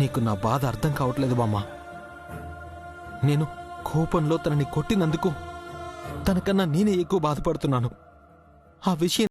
నీకు నా బాధ అర్థం కావట్లేదు బామ్మ. నేను కోపంలో తనని కొట్టినందుకు తనకన్నా నేనే ఎక్కువ బాధపడుతున్నాను. ఆ విషయం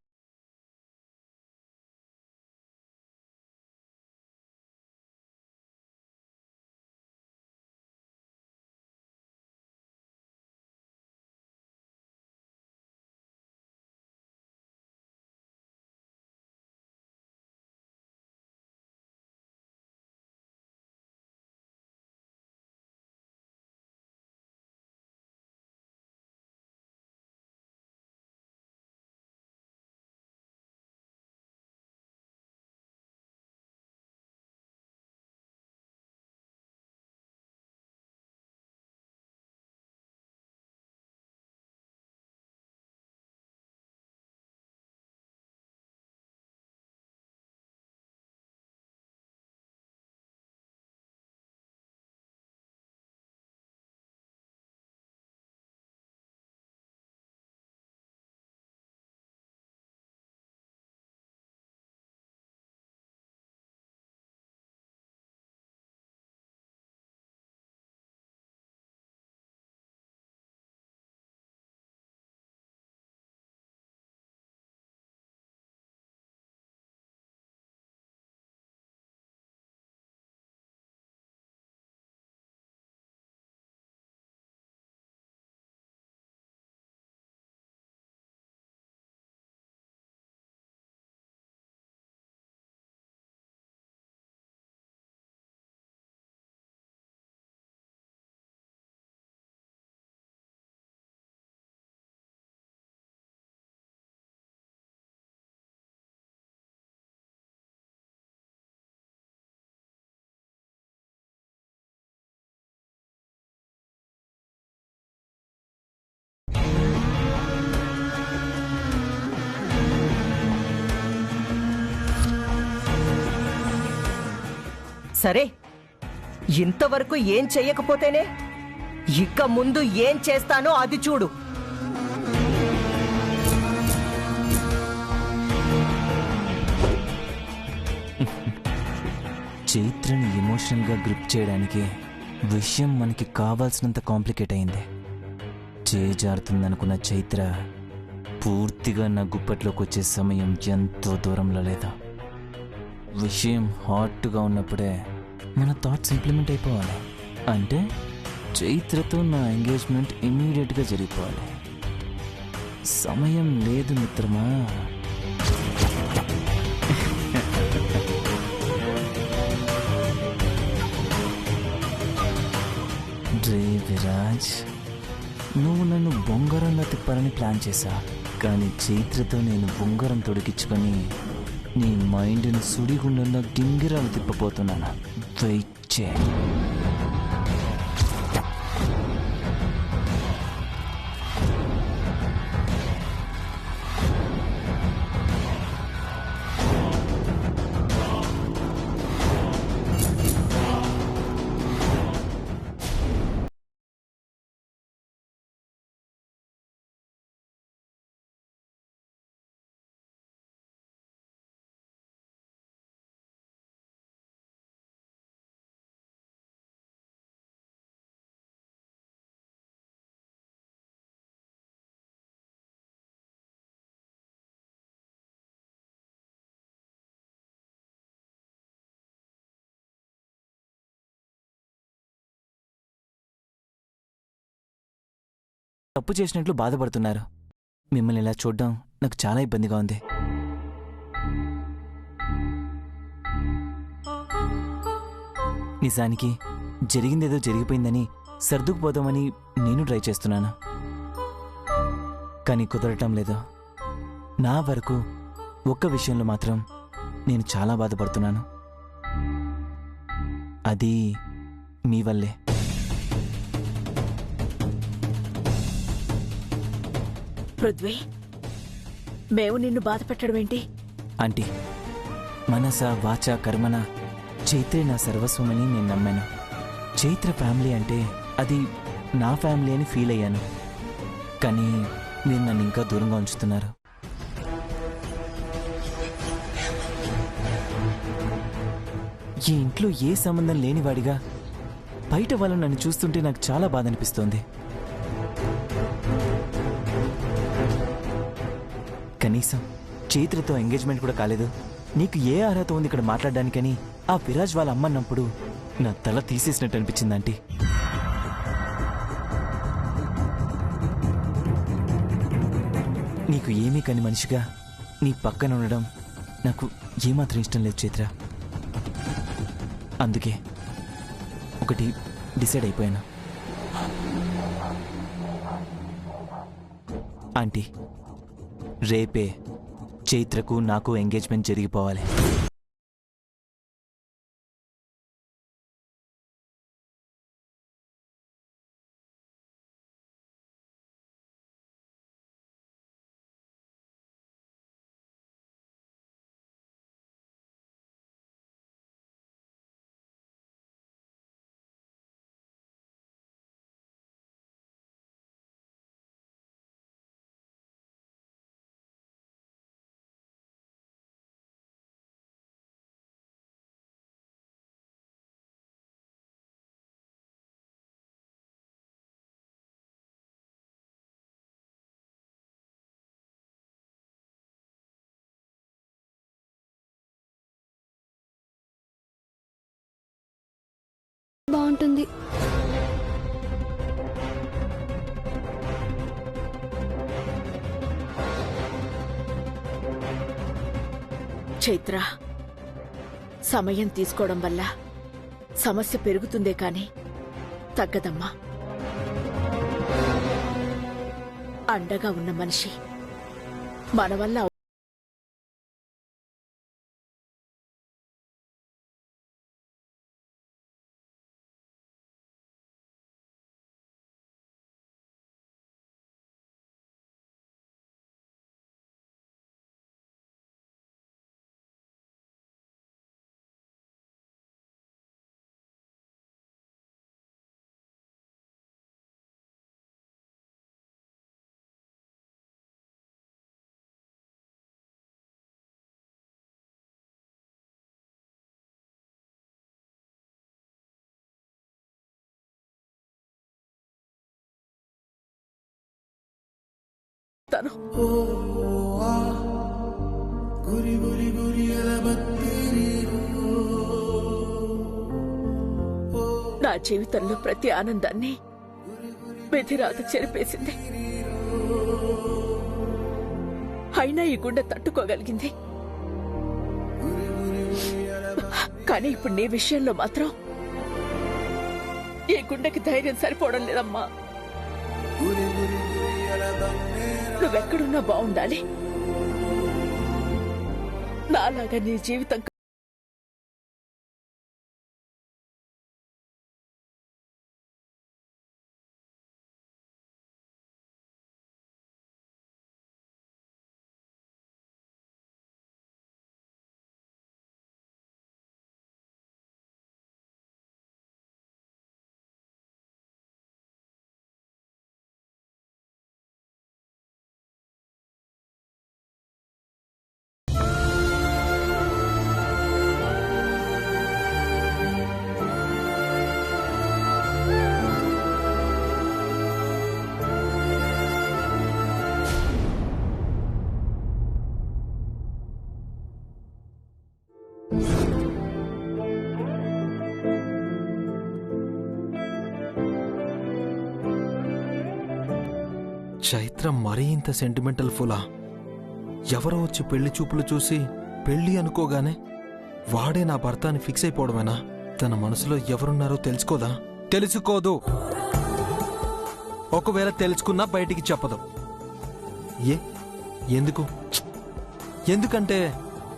సరే, ఇంతవరకు ఏం చెయ్యకపోతేనే ఇక ముందు ఏం చేస్తానో అది చూడు. చైత్రని ఎమోషనల్గా గ్రిప్ చేయడానికి విషయం మనకి కావాల్సినంత కాంప్లికేట్ అయింది. చేజారుతుందనుకున్న చైత్ర పూర్తిగా నా గుప్పట్లోకి వచ్చే సమయం ఎంతో దూరంలో లేదా. విషయం హాట్గా ఉన్నప్పుడే మన థాట్స్ ఇంప్లిమెంట్ అయిపోవాలి. అంటే చైత్రతో నా ఎంగేజ్మెంట్ ఇమ్మీడియట్గా జరిగిపోవాలి. సమయం లేదు మిత్రమా. రే విరాజ్, నువ్వు నన్ను బొంగరంగా తిప్పాలని ప్లాన్ చేశా. కానీ చైత్రతో నేను బొంగరం తొడిగించుకొని నీ మైండ్ని సుడిగుండంలో గింగిరాలు తిప్పబోతున్నాను. వెయిట్ చే. తప్పు చేసినట్లు బాధపడుతున్నారు. మిమ్మల్ని ఇలా చూడడం నాకు చాలా ఇబ్బందిగా ఉంది. నిజానికి జరిగిందేదో జరిగిపోయిందని సర్దుకుపోదామని నేను ట్రై చేస్తున్నాను. కానీ కుదరటం లేదు. నా వరకు ఒక్క విషయంలో మాత్రం నేను చాలా బాధపడుతున్నాను. అది మీ వల్లే. పృథ్వీ, మేము నిన్ను బాధ పెట్టడం ఏంటి? ఆంటీ, మనస వాచ కర్మన చైత్రే నా సర్వస్వమని నేను నమ్మాను. చైత్ర ఫ్యామిలీ అంటే అది నా ఫ్యామిలీ అని ఫీల్ అయ్యాను. కానీ మీరు నన్ను ఇంకా దూరంగా ఉంచుతున్నారు. ఈ ఇంట్లో ఏ సంబంధం లేనివాడిగా బయట వాళ్ళు నన్ను చూస్తుంటే నాకు చాలా బాధ అనిపిస్తోంది. కనీసం చైత్రతో ఎంగేజ్మెంట్ కూడా కాలేదు. నీకు ఏ అర్హత ఉంది ఇక్కడ మాట్లాడడానికని ఆ విరాజ్ వాళ్ళ అమ్మన్నప్పుడు నా తల తీసేసినట్టు అనిపించింది ఆంటీ. నీకు ఏమీ కాని మనిషిగా నీ పక్కన ఉండడం నాకు ఏమాత్రం ఇష్టం లేదు చైత్ర. అందుకే ఒకటి డిసైడ్ అయిపోయాను. ఆంటీ, రేపే చైత్రకు నాకు ఎంగేజ్మెంట్ జరిగిపోవాలి. బాగుంటుంది. చైత్ర, సమయం తీసుకోవడం వల్ల సమస్య పెరుగుతుందే కాని తగ్గదమ్మా. అండగా ఉన్న మనిషి మన వల్ల తను నా జీవితంలో ప్రతి ఆనందాన్ని విధిరాత చెరిపేసింది. అయినా ఈ గుండె తట్టుకోగలిగింది. కానీ ఇప్పుడు నీ విషయంలో మాత్రం ఈ గుండెకి ధైర్యం సరిపోవడం లేదమ్మా. నువ్వెక్కడున్నా బాగుండాలి. నాలాగా నీ జీవితం చైత్ర మరీ ఇంత సెంటిమెంటల్ ఫులా? ఎవరో వచ్చి పెళ్లి చూపులు చూసి పెళ్లి అనుకోగానే వాడే నా భర్త అని ఫిక్స్ అయిపోవడమేనా? తన మనసులో ఎవరున్నారో తెలుసుకోదా? తెలుసుకోదు. ఒకవేళ తెలుసుకున్నా బయటికి చెప్పదు. ఎందుకు? ఎందుకంటే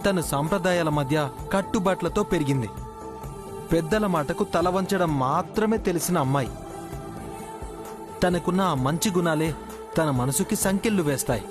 తను సాంప్రదాయాల మధ్య కట్టుబాట్లతో పెరిగింది. పెద్దల మాటకు తల వంచడం మాత్రమే తెలిసిన అమ్మాయి. తనకున్న ఆ మంచి గుణాలే తన మనసుకి సంకెళ్ళు వేస్తాయి.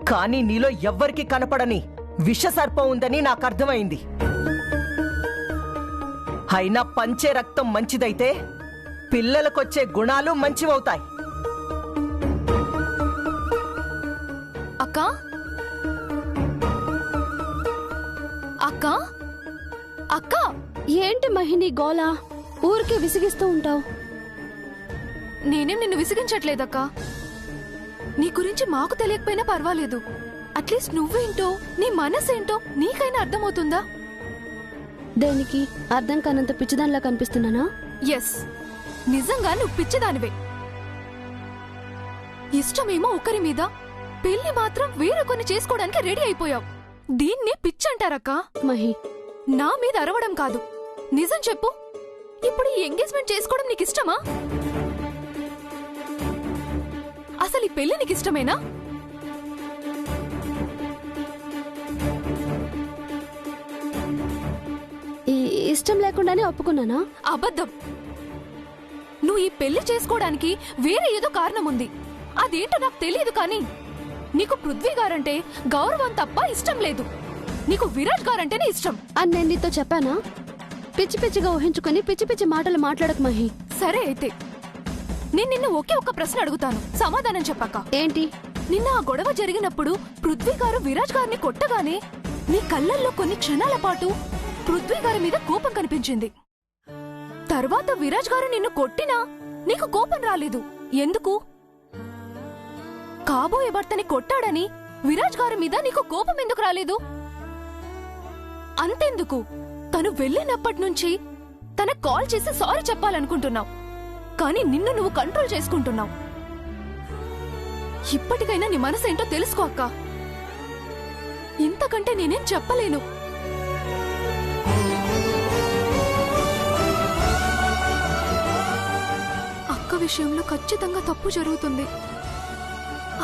కానీ నీలో ఎవ్వరికీ కనపడని విషసర్పం ఉందని నాకు అర్థమైంది. అయినా పంచే రక్తం మంచిదైతే పిల్లలకొచ్చే గుణాలు మంచివవుతాయి. అక్క అక్క అక్క, ఏంటి మహిని గోలా? ఊరికే విసిగిస్తూ ఉంటావు. నేనేం నిన్ను విసిగించట్లేదక్క. నీ గురించి మాకు తెలియకపోయినా పర్వాలేదు. అట్లీస్ట్ నువ్వేంటో నీ మనసేంటో నీకైనా అర్థమవుతుందా? దేనికి? అర్థం కానంత పిచ్చిదానిలా కనిపిస్తున్నానా? ఎస్, నిజంగా నువ్వు పిచ్చిదానివే. ఇష్టమేమో ఒకరి మీద, పెళ్లి మాత్రం వేరొకరిని చేసుకోవడానికి రెడీ అయిపోయావు. దీన్నే పిచ్చంటారక్క. మహి, నా మీద అరవడం కాదు, నిజం చెప్పు. ఇప్పుడు ఈ ఎంగేజ్మెంట్ చేసుకోవడం నీకు ఇష్టమా? అసలు ఈ పెళ్లి నీకు ఇష్టమేనా? ఇష్టం లేకుండానే ఒప్పుకున్నానా? అబద్ధం. నువ్వు ఈ పెళ్లి చేసుకోవడానికి వేరే ఏదో కారణం ఉంది. అదేంటో నాకు తెలియదు, కానీ నీకు పృథ్వీ గారంటే గౌరవం తప్ప ఇష్టం లేదు. నీకు విరాట్ గారంటేనే ఇష్టం అని నేను నీతో చెప్పానా? పిచ్చి పిచ్చిగా ఊహించుకుని పిచ్చి పిచ్చి మాటలు మాట్లాడకు మహి. సరే అయితే నేను నిన్ను ఒకే ఒక్క ప్రశ్న అడుగుతాను, సమాధానం చెప్పాక. ఏంటి? నిన్న ఆ గొడవ జరిగినప్పుడు పృథ్వీ గారు విరాజ్ గారిని కొట్టగానే నీ కళ్ళల్లో కొన్ని క్షణాల పాటు పృథ్వీ గారి మీద కోపం కనిపించింది. తర్వాత విరాజ్ గారు నిన్ను కొట్టినా నీకు కోపం రాలేదు. ఎందుకు? కాబోయే భర్తని కొట్టాడని విరాజ్ గారి మీద నీకు కోపం ఎందుకు రాలేదు? అంతెందుకు, తను వెళ్ళినప్పటి నుంచి తన కాల్ చేసి సారీ చెప్పాలనుకుంటున్నావు, కానీ నిన్ను నువ్వు కంట్రోల్ చేసుకుంటున్నావు. ఇప్పటికైనా నీ మనసేంటో తెలుసుకో అక్క. ఇంతకంటే నేనేం చెప్పలేను. అక్క విషయంలో ఖచ్చితంగా తప్పు జరుగుతుంది.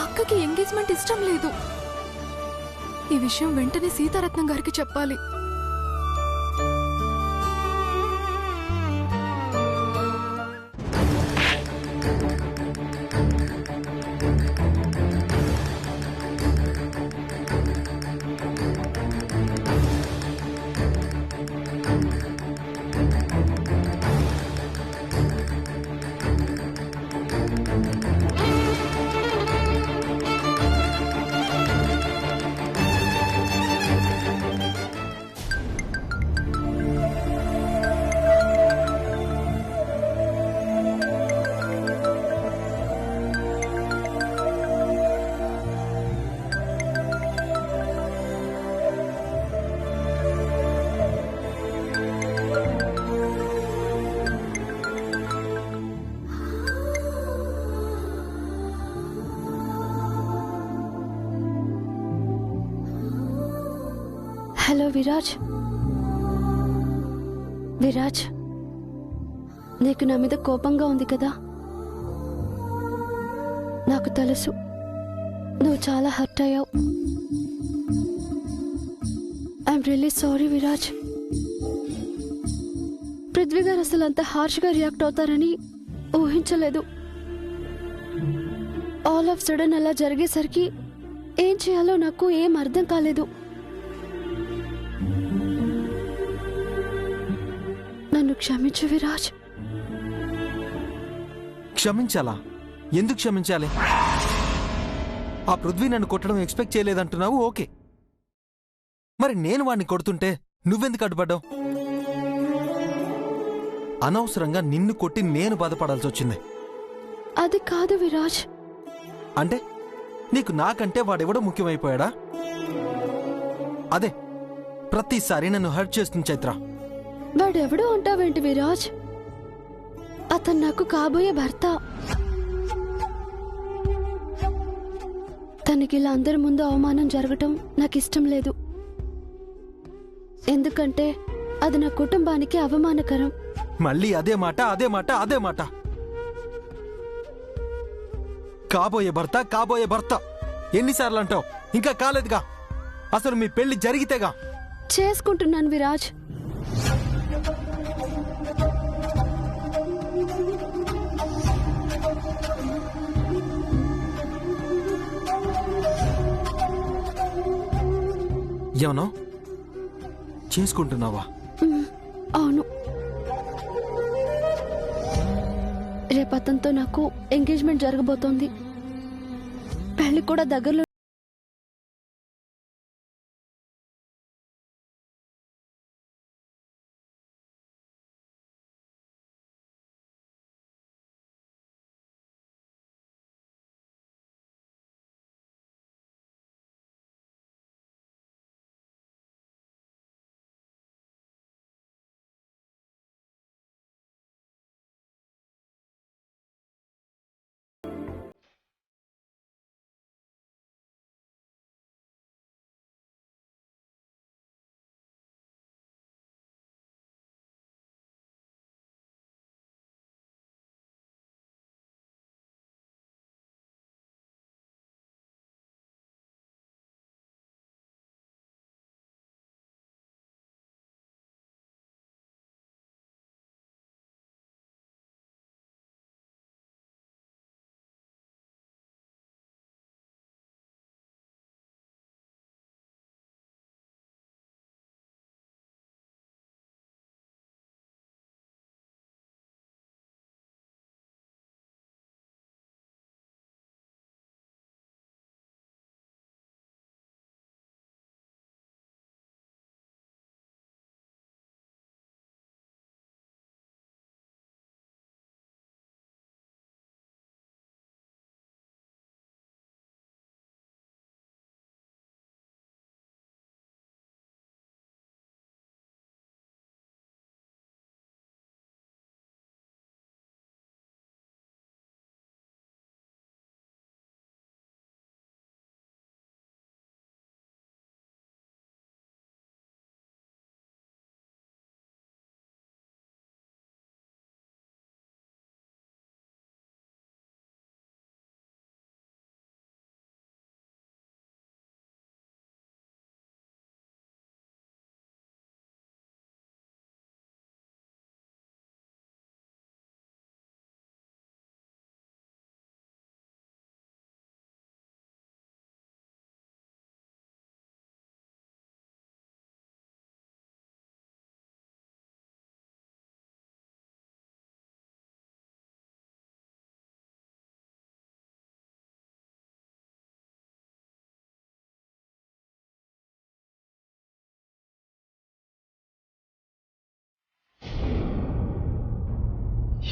అక్కకి ఎంగేజ్మెంట్ ఇష్టం లేదు. ఈ విషయం వెంటనే సీతారత్నం గారికి చెప్పాలి. హలో విరాజ్. విరాజ్, నీకు నా మీద కోపంగా ఉంది కదా? నాకు తెలుసు, నువ్వు చాలా హర్ట్ అయ్యావు. I'm really sorry Viraj. Prithvi గారు అసలు అంత హార్ష్గా రియాక్ట్ అవుతారని ఊహించలేదు. ఆల్ ఆఫ్ సడన్ అలా జరిగేసరికి ఏం చేయాలో నాకు ఏం అర్థం కాలేదు. నన్ను క్షమించు విరాజ్. క్షమించాలా? ఎందుకు క్షమించాలి? ఆ పృథ్వీ నన్ను కొట్టడం ఎక్స్పెక్ట్ చేయలేదంటున్నావు, ఓకే. మరి నేను వాణ్ణి కొడుతుంటే నువ్వెందుకు అడ్డుపడ్డావు? అనవసరంగా నిన్ను కొట్టి నేను బాధపడాల్సి వచ్చింది. అది కాదు విరాజ్. అంటే నీకు నాకంటే వాడెవడో ముఖ్యమైపోయాడా? అదే ప్రతిసారి నన్ను హర్ట్ చేస్తుంది చైత్ర. వాడెవడో అంటావేంటి విరాజ్? అతను నాకు కాబోయే భర్త. తనకి ఇలా అందరి ముందు అవమానం జరగటం నాకు ఇష్టం లేదు. ఎందుకంటే అది నా కుటుంబానికి అవమానకరం. మళ్ళీ అదే మాట అదే మాట అదే మాట. కాబోయే భర్త కాబోయే భర్త ఎన్నిసార్లు అంటావు? ఇంకా కాలేదుగా. అసలు మీ పెళ్లి జరిగితేగా. చేసుకుంటున్నాను విరాజ్. ఏమన్నా చేసుకుంటున్నావా? అవును, రేపు అతనితో నాకు ఎంగేజ్మెంట్ జరగబోతోంది. పెళ్లి కూడా దగ్గరలో.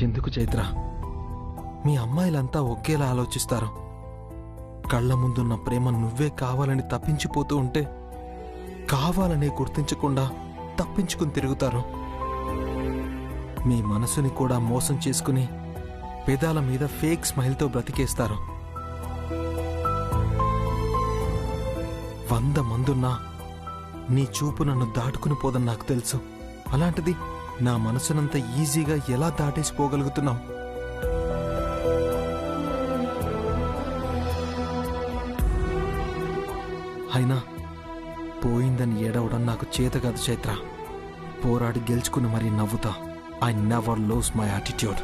ఎందుకు చైత్ర మీ అమ్మాయిలంతా ఒకేలా ఆలోచిస్తారు? కళ్ళ ముందున్న ప్రేమ నువ్వే కావాలని తప్పించిపోతూ ఉంటే కావాలనే గుర్తించకుండా తప్పించుకుని తిరుగుతారు. మీ మనసుని కూడా మోసం చేసుకుని పెదాల మీద ఫేక్ స్మైల్తో బ్రతికేస్తారు. 100 మందున్నా నీ చూపు నన్ను దాటుకుని పోదని నాకు తెలుసు. అలాంటిది నా మనసునంత ఈజీగా ఎలా దాటేసిపోగలుగుతున్నావు? అయినా పోయిందని ఏడవడం నాకు చేత కాదు చైత్ర. పోరాడి గెలుచుకుని మరీ నవ్వుతా. I never lose my attitude.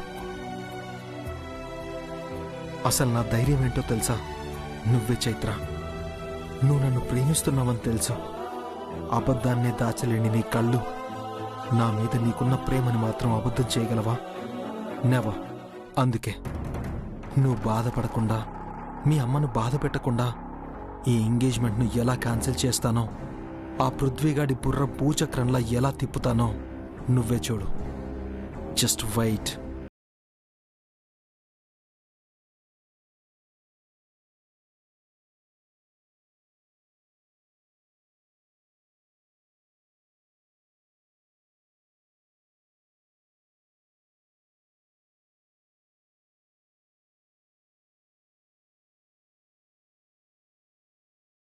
అసలు నా ధైర్యం ఏంటో తెలుసా? నువ్వే చైత్ర. నువ్వు నన్ను ప్రేమిస్తున్నావని తెలుసు. అబద్ధాన్నే దాచలేని నీ కళ్ళు నా మీద నీకున్న ప్రేమని మాత్రం అబద్ధం చేయగలవా? నెవర్. అందుకే నువ్వు బాధపడకుండా, మీ అమ్మను బాధ పెట్టకుండా ఈ ఎంగేజ్మెంట్ను ఎలా క్యాన్సిల్ చేస్తానో, ఆ పృథ్వీగాడి బుర్ర భూచక్రంలా ఎలా తిప్పుతానో నువ్వే చూడు. Just wait.